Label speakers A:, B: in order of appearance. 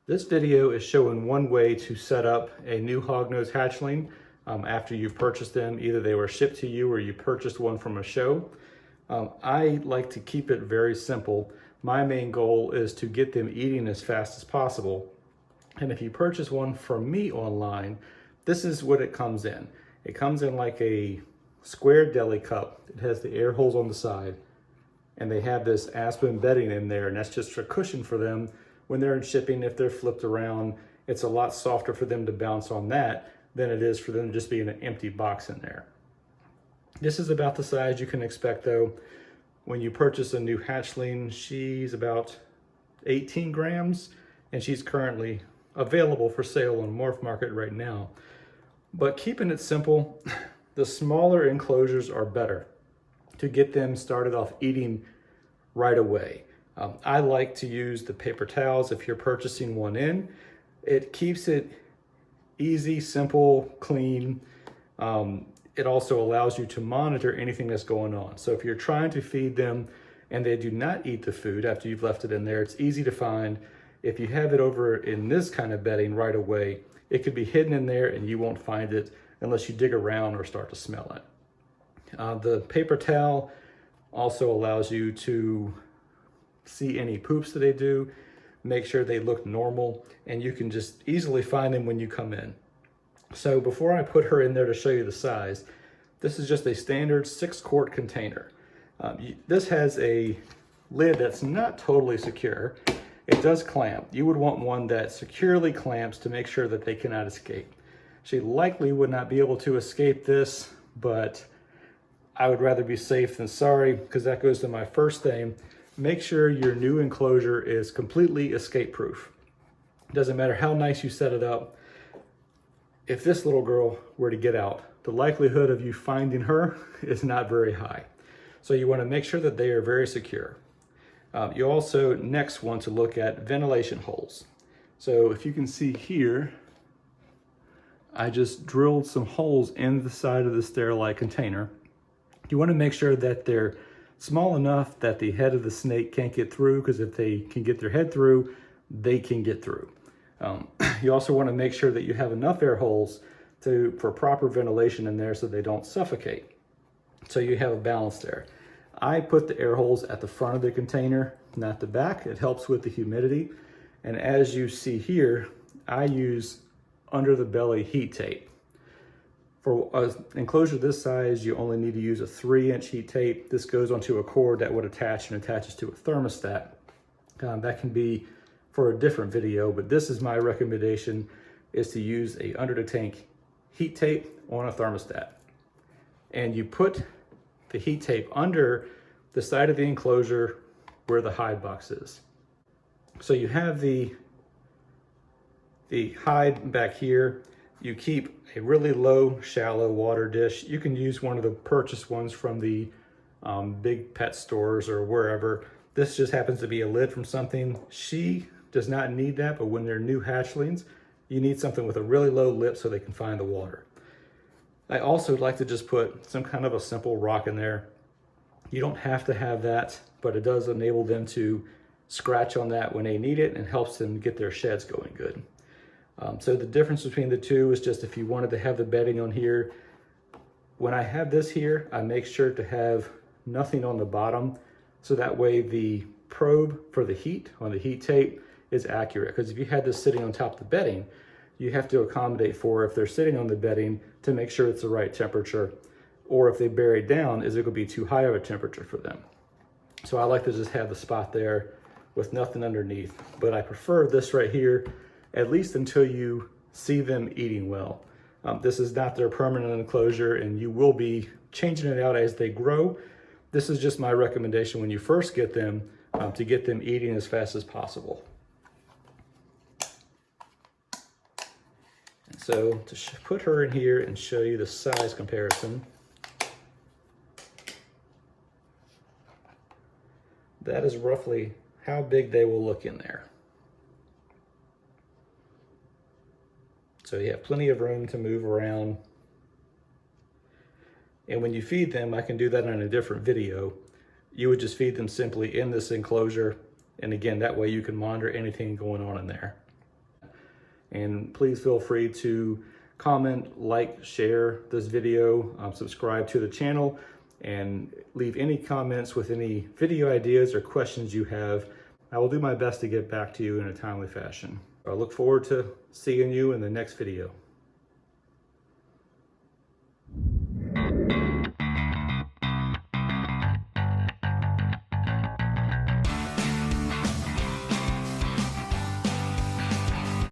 A: This video is showing one way to set up a new hognose hatchling after you've purchased them. Either they were shipped to you or you purchased one from a show. I like to keep it very simple. My main goal is to get them eating as fast as possible. And if you purchase one from me online, this is what it comes in. It comes in like a square deli cup. It has the air holes on the side, and they have this aspen bedding in there, and that's just a cushion for them when they're in shipping. If they're flipped around, it's a lot softer for them to bounce on that than it is for them to just be in an empty box in there. This is about the size you can expect though. When you purchase a new hatchling, she's about 18 grams, and she's currently available for sale on Morph Market right now. But keeping it simple, the smaller enclosures are better to get them started off eating right away. I like to use the paper towels if you're purchasing one in. It keeps it easy, simple, clean. It also allows you to monitor anything that's going on. So if you're trying to feed them and they do not eat the food after you've left it in there, it's easy to find. If you have it over in this kind of bedding right away, it could be hidden in there and you won't find it unless you dig around or start to smell it. The paper towel also allows you to see any poops that they do, make sure they look normal, and you can just easily find them when you come in. So before I put her in there to show you the size, this is just a standard 6-quart container. This has a lid that's not totally secure. It does clamp. You would want one that securely clamps to make sure that they cannot escape. She likely would not be able to escape this, but I would rather be safe than sorry, because that goes to my first thing. Make sure your new enclosure is completely escape proof. Doesn't matter how nice you set it up. If this little girl were to get out, the likelihood of you finding her is not very high. So you want to make sure that they are very secure. You also next want to look at ventilation holes. So if you can see here, I just drilled some holes in the side of the Sterilite container. You want to make sure that they're small enough that the head of the snake can't get through, because if they can get their head through, they can get through. You also want to make sure that you have enough air holes for proper ventilation in there so they don't suffocate. So you have a balance there. I put the air holes at the front of the container, not the back. It helps with the humidity. And as you see here, I use under the belly heat tape. For an enclosure this size, you only need to use a 3-inch heat tape. This goes onto a cord that would attach and attaches to a thermostat. That can be for a different video, but this is my recommendation, is to use a under the tank heat tape on a thermostat. And you put the heat tape under the side of the enclosure where the hide box is. So you have the hide back here. You keep a really low, shallow water dish. You can use one of the purchased ones from the big pet stores or wherever. This just happens to be a lid from something. She does not need that, but when they're new hatchlings, you need something with a really low lip so they can find the water. I also like to just put some kind of a simple rock in there. You don't have to have that, but it does enable them to scratch on that when they need it and helps them get their sheds going good. So the difference between the two is just if you wanted to have the bedding on here, when I have this here, I make sure to have nothing on the bottom, so that way the probe for the heat on the heat tape is accurate. Because if you had this sitting on top of the bedding, you have to accommodate for, if they're sitting on the bedding, to make sure it's the right temperature, or if they bury down, is it going to be too high of a temperature for them. So I like to just have the spot there with nothing underneath, but I prefer this right here, at least until you see them eating well. This is not their permanent enclosure, and you will be changing it out as they grow. This is just my recommendation when you first get them, to get them eating as fast as possible. And so to put her in here and show you the size comparison, that is roughly how big they will look in there. So you have plenty of room to move around. And when you feed them, I can do that in a different video. You would just feed them simply in this enclosure. And again, that way you can monitor anything going on in there. And please feel free to comment, like, share this video, subscribe to the channel, and leave any comments with any video ideas or questions you have. I will do my best to get back to you in a timely fashion. I look forward to seeing you in the next video.